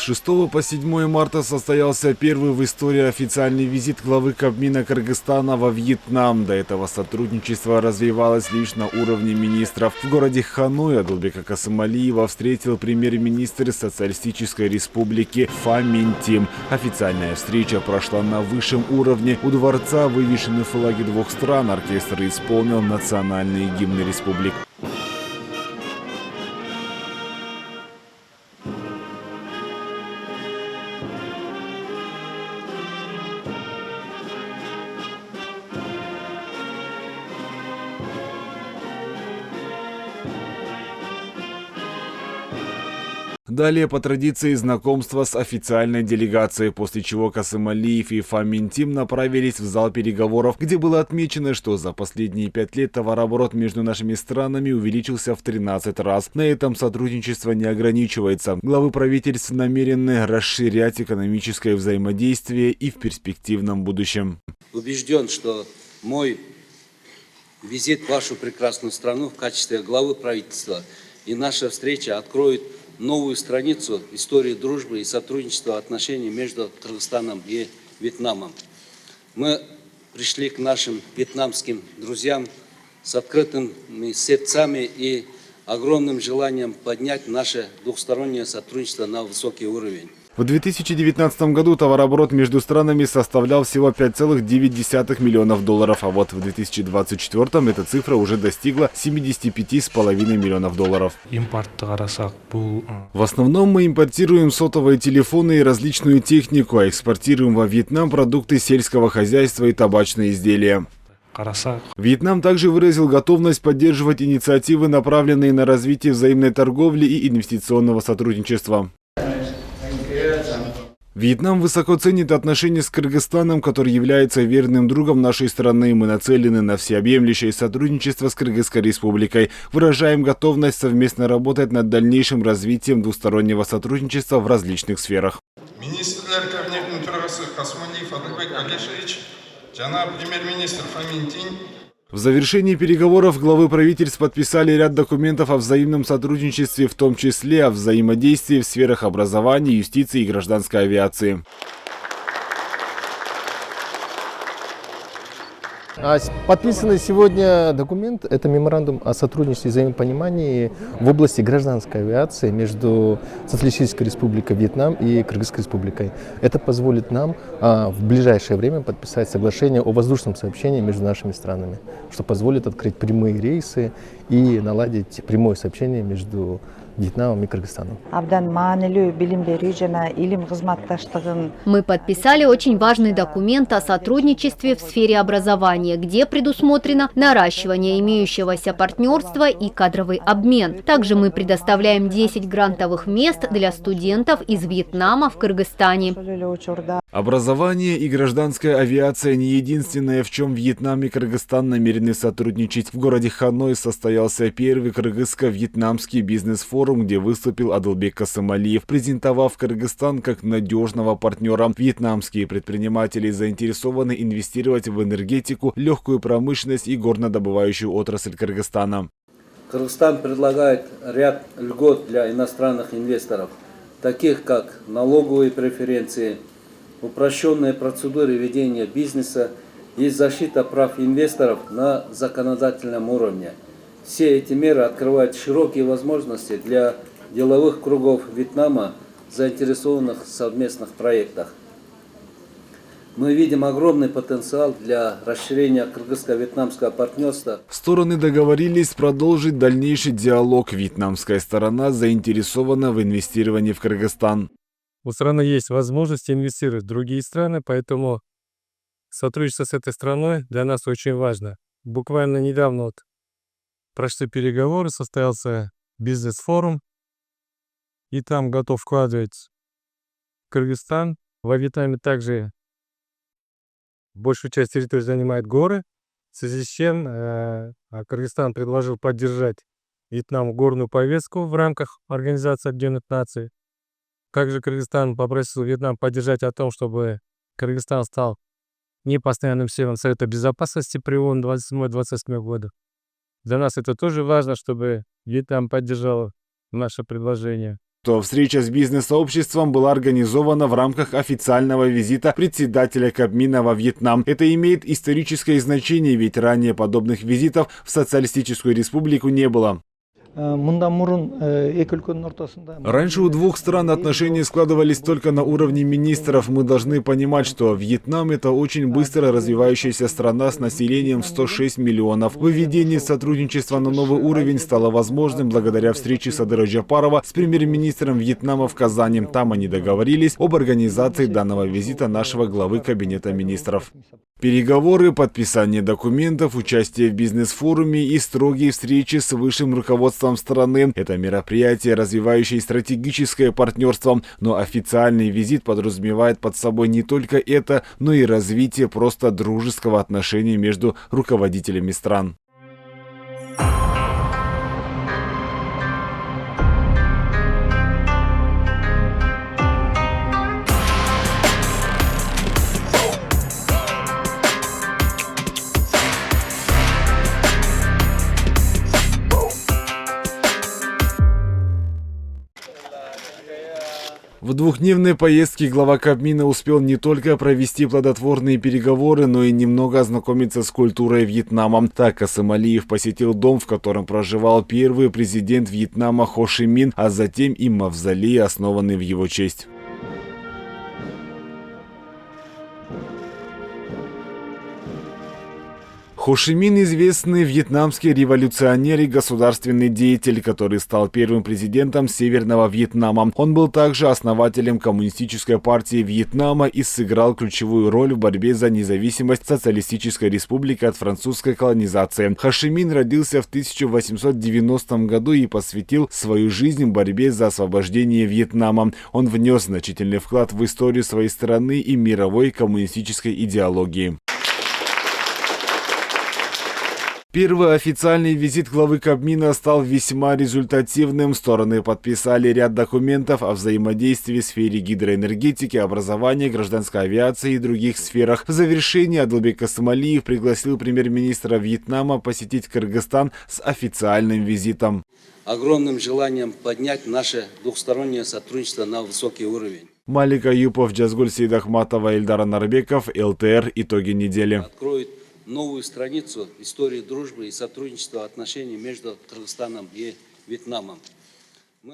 6 по 7 марта состоялся первый в истории официальный визит главы Кабмина Кыргызстана во Вьетнам. До этого сотрудничество развивалось лишь на уровне министров. В городе Ханой Адылбека Касымалиева встретил премьер-министр Социалистической Республики Фа Мин Тим. Официальная встреча прошла на высшем уровне. У дворца вывешены флаги двух стран. Оркестр исполнил национальные гимны республик. Далее по традиции знакомство с официальной делегацией, после чего Касымалиев и Фа Мин Тим направились в зал переговоров, где было отмечено, что за последние 5 лет товарооборот между нашими странами увеличился в 13 раз. На этом сотрудничество не ограничивается. Главы правительств намерены расширять экономическое взаимодействие и в перспективном будущем. Убежден, что мой визит в вашу прекрасную страну в качестве главы правительства и наша встреча откроет новую страницу истории дружбы и сотрудничества отношений между Кыргызстаном и Вьетнамом. Мы пришли к нашим вьетнамским друзьям с открытыми сердцами и огромным желанием поднять наше двухстороннее сотрудничество на высокий уровень. В 2019 году товарооборот между странами составлял всего 5,9 миллионов долларов, а вот в 2024 эта цифра уже достигла 75,5 миллионов долларов. В основном мы импортируем сотовые телефоны и различную технику, а экспортируем во Вьетнам продукты сельского хозяйства и табачные изделия. Вьетнам также выразил готовность поддерживать инициативы, направленные на развитие взаимной торговли и инвестиционного сотрудничества. Вьетнам высоко ценит отношения с Кыргызстаном, который является верным другом нашей страны. Мы нацелены на всеобъемлющее сотрудничество с Кыргызской республикой. Выражаем готовность совместно работать над дальнейшим развитием двустороннего сотрудничества в различных сферах. Министрлер кабинетінің төрағасы Касымалиев Адылбек Алишевич, жана премьер-министр Фа Мин Тим. В завершении переговоров главы правительств подписали ряд документов о взаимном сотрудничестве, в том числе о взаимодействии в сферах образования, юстиции и гражданской авиации. Подписанный сегодня документ – это меморандум о сотрудничестве и взаимопонимании в области гражданской авиации между Социалистической Республикой Вьетнам и Кыргызской Республикой. Это позволит нам в ближайшее время подписать соглашение о воздушном сообщении между нашими странами, что позволит открыть прямые рейсы и наладить прямое сообщение между Вьетнамом и Кыргызстаном. Мы подписали очень важный документ о сотрудничестве в сфере образования, где предусмотрено наращивание имеющегося партнерства и кадровый обмен. Также мы предоставляем 10 грантовых мест для студентов из Вьетнама в Кыргызстане. Образование и гражданская авиация не единственное, в чем Вьетнам и Кыргызстан намерены сотрудничать. В городе Ханой состоялся первый кыргызско-вьетнамский бизнес-форум, где выступил Адылбек Касымалиев, презентовав Кыргызстан как надежного партнера. Вьетнамские предприниматели заинтересованы инвестировать в энергетику, легкую промышленность и горнодобывающую отрасль Кыргызстана. Кыргызстан предлагает ряд льгот для иностранных инвесторов, таких как налоговые преференции, упрощенные процедуры ведения бизнеса и защита прав инвесторов на законодательном уровне. Все эти меры открывают широкие возможности для деловых кругов Вьетнама, заинтересованных в совместных проектах. Мы видим огромный потенциал для расширения кыргызско-вьетнамского партнерства. Стороны договорились продолжить дальнейший диалог. Вьетнамская сторона заинтересована в инвестировании в Кыргызстан. У страны есть возможность инвестировать в другие страны, поэтому сотрудничество с этой страной для нас очень важно. Буквально недавно прошли переговоры, состоялся бизнес-форум, и там готов вкладывать Кыргызстан. Во Вьетнаме также большую часть территории занимают горы, в связи с чем Кыргызстан предложил поддержать Вьетнам горную повестку в рамках Организации Объединенных Наций. Также Кыргызстан попросил Вьетнам поддержать о том, чтобы Кыргызстан стал непостоянным членом Совета Безопасности при ООН 27-28 года. Для нас это тоже важно, чтобы Вьетнам поддержал наше предложение. что встреча с бизнес-сообществом была организована в рамках официального визита председателя Кабмина во Вьетнам. Это имеет историческое значение, ведь ранее подобных визитов в Социалистическую Республику не было. Раньше у двух стран отношения складывались только на уровне министров. Мы должны понимать, что Вьетнам – это очень быстро развивающаяся страна с населением 106 миллионов. Выведение сотрудничества на новый уровень стало возможным благодаря встрече Садыра Джапарова с премьер-министром Вьетнама в Казани. Там они договорились об организации данного визита нашего главы Кабинета министров. Переговоры, подписание документов, участие в бизнес-форуме и строгие встречи с высшим руководством страны. Это мероприятие, развивающее стратегическое партнерство, но официальный визит подразумевает под собой не только это, но и развитие просто дружеского отношения между руководителями стран. В двухдневной поездке глава Кабмина успел не только провести плодотворные переговоры, но и немного ознакомиться с культурой Вьетнама. Так Касым Алиев посетил дом, в котором проживал первый президент Вьетнама Хо Ши Мин, а затем и мавзолей, основанный в его честь. Хо Ши Мин – известный вьетнамский революционер и государственный деятель, который стал первым президентом Северного Вьетнама. Он был также основателем Коммунистической партии Вьетнама и сыграл ключевую роль в борьбе за независимость Социалистической Республики от французской колонизации. Хо Ши Мин родился в 1890 году и посвятил свою жизнь борьбе за освобождение Вьетнама. Он внес значительный вклад в историю своей страны и мировой коммунистической идеологии. Первый официальный визит главы Кабмина стал весьма результативным. Стороны подписали ряд документов о взаимодействии в сфере гидроэнергетики, образования, гражданской авиации и других сферах. В завершении Адылбек Касым Алиев пригласил премьер-министра Вьетнама посетить Кыргызстан с официальным визитом. Огромным желанием поднять наше двухстороннее сотрудничество на высокий уровень. Малик Аюпов, Джазгуль Сейдахматова, Эльдар Нарбеков, ЛТР. Итоги недели. Откроет новую страницу истории дружбы и сотрудничества отношений между Кыргызстаном и Вьетнамом.